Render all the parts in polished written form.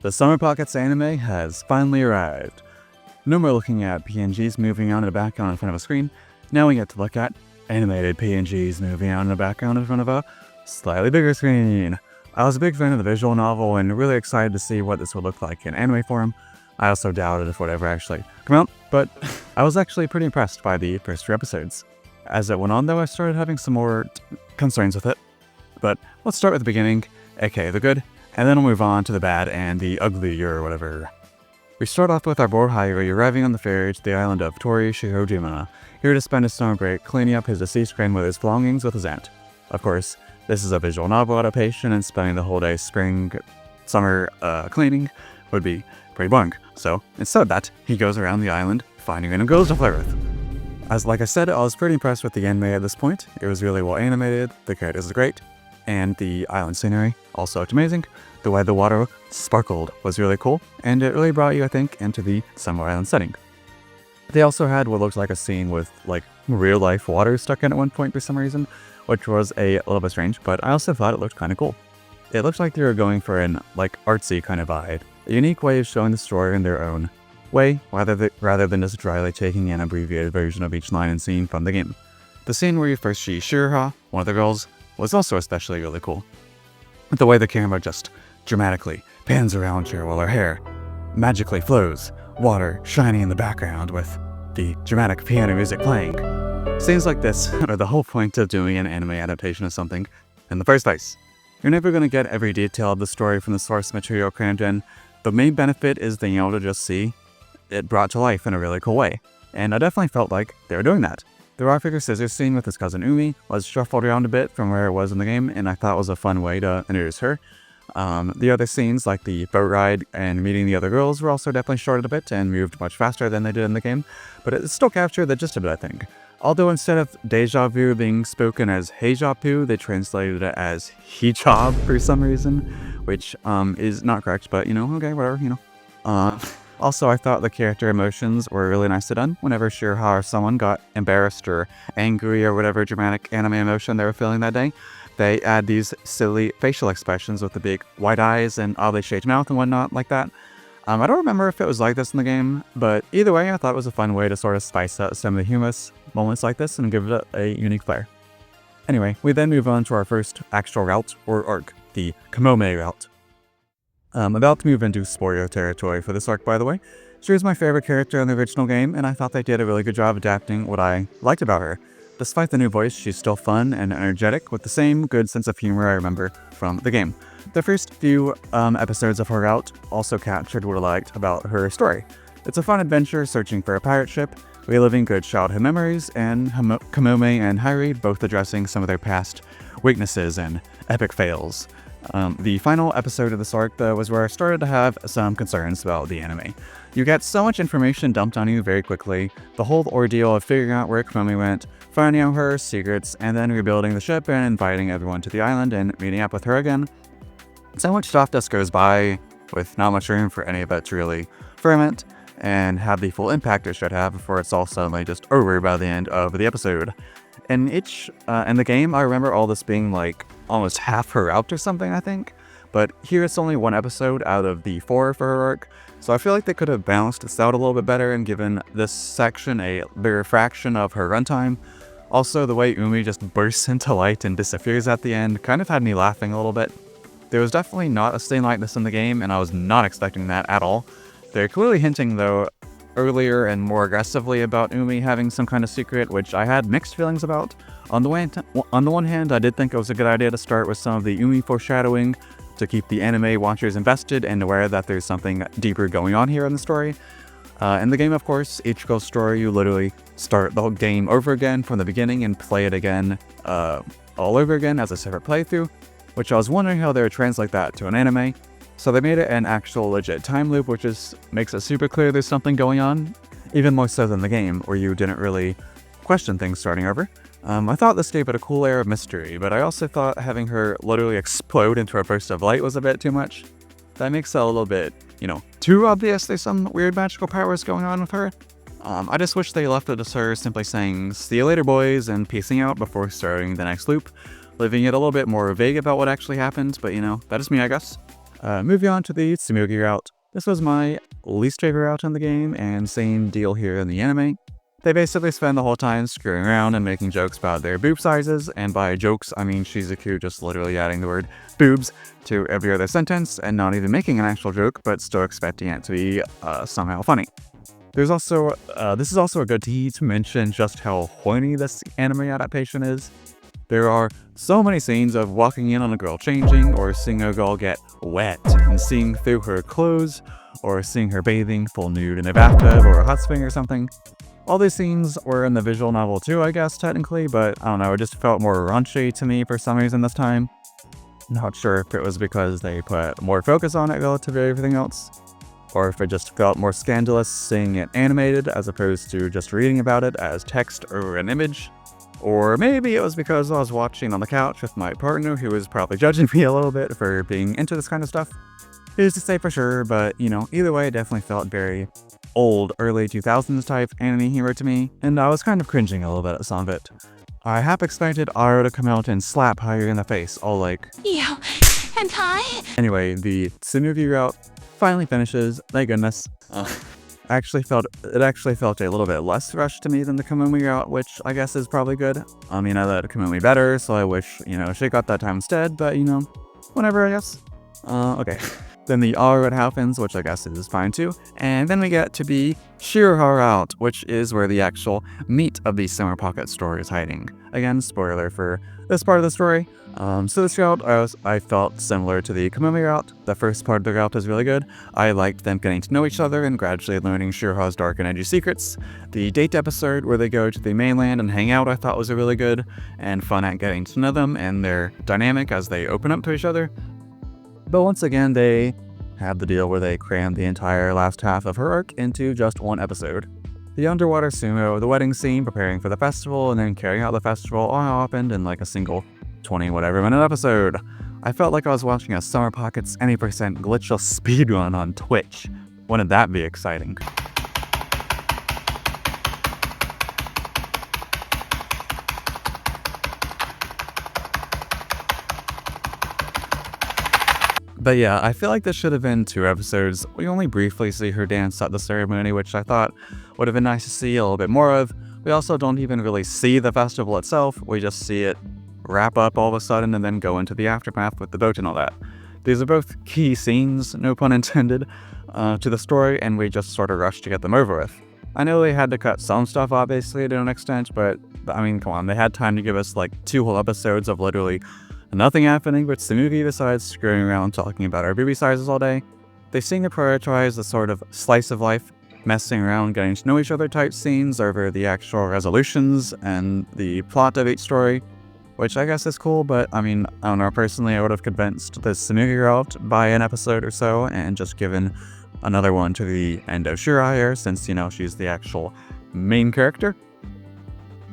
The Summer Pockets anime has finally arrived. No more looking at PNGs moving on in the background in front of a screen. Now we get to look at animated PNGs moving on in the background in front of a slightly bigger screen. I was a big fan of the visual novel and really excited to see what this would look like in anime form. I also doubted if it would ever actually come out, but I was actually pretty impressed by the first 3 episodes. As it went on though, I started having some more concerns with it. But let's start with the beginning, aka the good, and then we'll move on to the bad and the ugly or whatever. We start off with our boy Hayuri arriving on the ferry to the island of Tori Shihojima, here to spend his summer break cleaning up his deceased crane with his belongings with his aunt. Of course, this is a visual novel adaptation, and spending the whole day summer cleaning would be pretty boring. So instead of that, he goes around the island finding random girls to flirt with. Like I said, I was pretty impressed with the anime at this point. It was really well animated, the characters are great, and the island scenery also looked amazing. The way the water sparkled was really cool, and it really brought you, I think, into the summer island setting. They also had what looked like a scene with real life water stuck in at one point for some reason, which was a little bit strange, but I also thought it looked kind of cool. It looked like they were going for an artsy kind of vibe, a unique way of showing the story in their own way, rather than just dryly taking an abbreviated version of each line and scene from the game. The scene where you first see Shiroha, one of the girls, was also especially really cool. The way the camera just dramatically pans around her while her hair magically flows, water shining in the background with the dramatic piano music playing. Scenes like this are the whole point of doing an anime adaptation of something in the first place. You're never going to get every detail of the story from the source material crammed in. The main benefit is being able to just see it brought to life in a really cool way, and I definitely felt like they were doing that. The rock paper scissors scene with his cousin Umi was shuffled around a bit from where it was in the game, and I thought it was a fun way to introduce her. The other scenes, like the boat ride and meeting the other girls, were also definitely shortened a bit and moved much faster than they did in the game, but it still captured the gist of it, I think. Although instead of deja vu being spoken as heijapu, they translated it as hijab for some reason, which is not correct, but okay, whatever, Also, I thought the character emotions were really nicely done. Whenever Shiroha or someone got embarrassed or angry or whatever dramatic anime emotion they were feeling that day, they add these silly facial expressions with the big wide eyes and oddly shaped mouth and whatnot like that. I don't remember if it was like this in the game, but either way, I thought it was a fun way to sort of spice up some of the humorous moments like this and give it a unique flair. Anyway, we then move on to our first actual route, or arc, the Kamome Route. About to move into spoiler territory for this arc, by the way. She was my favorite character in the original game, and I thought they did a really good job adapting what I liked about her. Despite the new voice, she's still fun and energetic with the same good sense of humor I remember from the game. The first few episodes of her route also captured what I liked about her story. It's a fun adventure searching for a pirate ship, reliving good childhood memories, and Kamome and Hayuri both addressing some of their past weaknesses and epic fails. The final episode of this arc, though, was where I started to have some concerns about the anime. You get so much information dumped on you very quickly, the whole ordeal of figuring out where Kamome went, finding out her secrets, and then rebuilding the ship and inviting everyone to the island and meeting up with her again. So much stuff just goes by with not much room for any of it to really ferment and have the full impact it should have before it's all suddenly just over by the end of the episode. In the game, I remember all this being almost half her route or something, I think. But here it's only 1 episode out of the 4 for her arc, so I feel like they could have balanced this out a little bit better and given this section a bigger fraction of her runtime. Also, the way Umi just bursts into light and disappears at the end kind of had me laughing a little bit. There was definitely not a scene like this in the game, and I was not expecting that at all. They're clearly hinting, though, earlier and more aggressively about Umi having some kind of secret, which I had mixed feelings about. On the one hand, I did think it was a good idea to start with some of the Umi foreshadowing to keep the anime watchers invested and aware that there's something deeper going on here in the story. In the game, of course, each girl's story, you literally start the whole game over again from the beginning and play it again all over again as a separate playthrough, which I was wondering how they would translate that to an anime. So they made it an actual legit time loop, which makes it super clear there's something going on, even more so than the game, where you didn't really question things starting over. I thought this gave it a cool air of mystery, but I also thought having her literally explode into a burst of light was a bit too much. That makes it a little bit, too obvious there's some weird magical powers going on with her. I just wish they left it as her simply saying, "See you later, boys," and peacing out before starting the next loop, leaving it a little bit more vague about what actually happened, but that is me, I guess. Moving on to the Tsumugi Route. This was my least favorite route in the game, and same deal here in the anime. They basically spend the whole time screwing around and making jokes about their boob sizes, and by jokes I mean Shizuku just literally adding the word boobs to every other sentence and not even making an actual joke, but still expecting it to be somehow funny. There's also, this is also a good tea to mention just how horny this anime adaptation is. There are so many scenes of walking in on a girl changing, or seeing a girl get wet and seeing through her clothes, or seeing her bathing full nude in a bathtub or a hot spring or something. All these scenes were in the visual novel too, I guess, technically, but I don't know, it just felt more raunchy to me for some reason this time. Not sure if it was because they put more focus on it relative to everything else, or if it just felt more scandalous seeing it animated as opposed to just reading about it as text or an image. Or maybe it was because I was watching on the couch with my partner who was probably judging me a little bit for being into this kind of stuff. Who's to say for sure, but you know, either way it definitely felt very old, early 2000s type anime humor to me, and I was kind of cringing a little bit at some of it. I half expected Aro to come out and slap Haru in the face, all like, "Ew, hentai?" Anyway, the Tsumugi Route finally finishes, thank goodness. It actually felt a little bit less rushed to me than the Kamome Route, which I guess is probably good. I mean, I like Kamome better, so I wish, you know, she got that time instead, but you know, whatever, I guess. Okay. Then the All Route happens, which I guess is fine too. And then we get to the Shiroha Route, which is where the actual meat of the Summer Pocket story is hiding. Again, spoiler for this part of the story. So this route, I felt similar to the Kamome Route. The first part of the route is really good. I liked them getting to know each other and gradually learning Shiroha's dark and edgy secrets. The date episode where they go to the mainland and hang out I thought was really good and fun at getting to know them and their dynamic as they open up to each other. But once again, they had the deal where they crammed the entire last half of her arc into just one episode. The underwater sumo, the wedding scene, preparing for the festival, and then carrying out the festival all happened in like a single 20-whatever minute episode. I felt like I was watching a Summer Pockets any percent glitchless speedrun on Twitch. Wouldn't that be exciting? But yeah, I feel like this should have been 2 episodes. We only briefly see her dance at the ceremony, which I thought would have been nice to see a little bit more of. We also don't even really see the festival itself, we just see it wrap up all of a sudden and then go into the aftermath with the boat and all that. These are both key scenes, no pun intended, to the story, and we just sort of rushed to get them over with. I know they had to cut some stuff obviously to an extent, but I mean, come on, they had time to give us like 2 whole episodes of literally nothing happening with Tsumugi besides screwing around talking about our booby sizes all day. They seem to prioritize the sort of slice of life, messing around, getting to know each other type scenes over the actual resolutions and the plot of each story, which I guess is cool, but I mean, I don't know, personally I would have convinced the Tsumugi Route by an episode or so and just given another one to the end of Shiroha here, since, you know, she's the actual main character.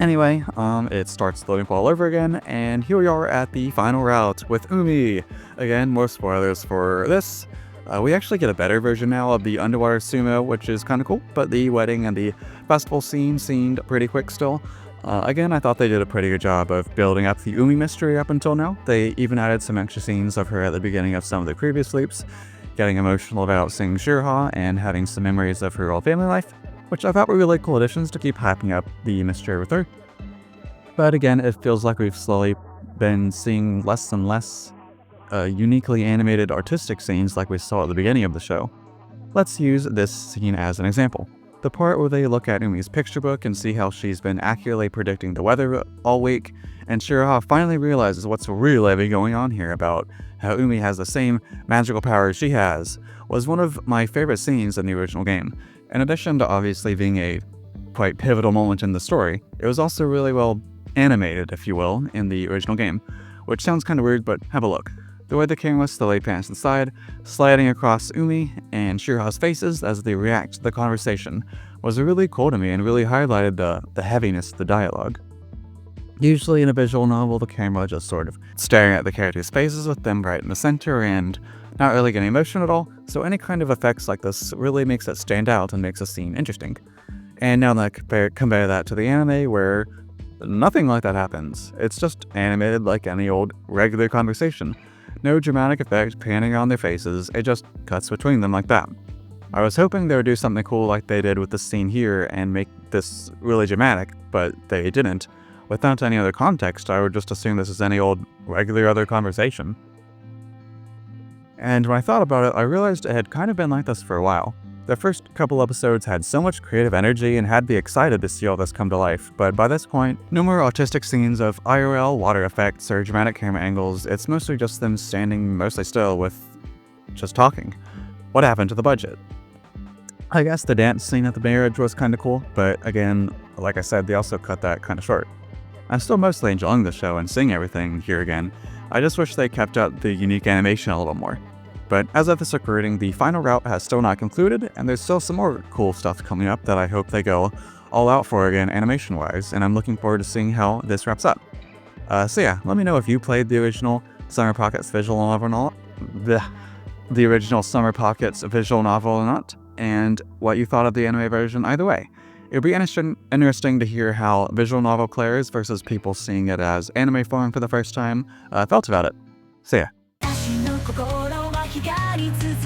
Anyway, it starts the loop all over again, and here we are at the final route with Umi. Again, more spoilers for this. We actually get a better version now of the underwater sumo, which is kind of cool, but the wedding and the festival scene seemed pretty quick still. Again, I thought they did a pretty good job of building up the Umi mystery up until now. They even added some extra scenes of her at the beginning of some of the previous loops, getting emotional about seeing Shiroha and having some memories of her old family life, which I thought were really cool additions to keep hyping up the mystery with her. But again, it feels like we've slowly been seeing less and less uniquely animated artistic scenes like we saw at the beginning of the show. Let's use this scene as an example. The part where they look at Umi's picture book and see how she's been accurately predicting the weather all week, and Shiroha finally realizes what's really going on here about how Umi has the same magical powers she has, was one of my favorite scenes in the original game. In addition to obviously being a quite pivotal moment in the story, it was also really well animated, if you will, in the original game, which sounds kind of weird, but have a look. The way the camera slowly pans inside, sliding across Umi and Shiroha's faces as they react to the conversation, was really cool to me and really highlighted the heaviness of the dialogue. Usually in a visual novel, the camera just sort of staring at the characters' faces with them right in the center and not really getting emotion at all, so any kind of effects like this really makes it stand out and makes a scene interesting. And now that compare that to the anime, where nothing like that happens. It's just animated like any old regular conversation. No dramatic effect panning on their faces, it just cuts between them like that. I was hoping they would do something cool like they did with the scene here and make this really dramatic, but they didn't. Without any other context, I would just assume this is any old, regular other conversation. And when I thought about it, I realized it had kind of been like this for a while. The first couple episodes had so much creative energy and had me excited to see all this come to life, but by this point, no more artistic scenes of IRL water effects or dramatic camera angles. It's mostly just them standing mostly still with just talking. What happened to the budget? I guess the dance scene at the marriage was kinda cool, but again, like I said, they also cut that kinda short. I'm still mostly enjoying the show and seeing everything here again. I just wish they kept up the unique animation a little more. But as of this recording, the final route has still not concluded, and there's still some more cool stuff coming up that I hope they go all out for again animation-wise, and I'm looking forward to seeing how this wraps up. So yeah, let me know if you played the original Summer Pockets visual novel or not, the original Summer Pockets visual novel or not, and what you thought of the anime version either way. It would be interesting to hear how visual novel players versus people seeing it as anime form for the first time felt about it. See ya. 私の心は光り続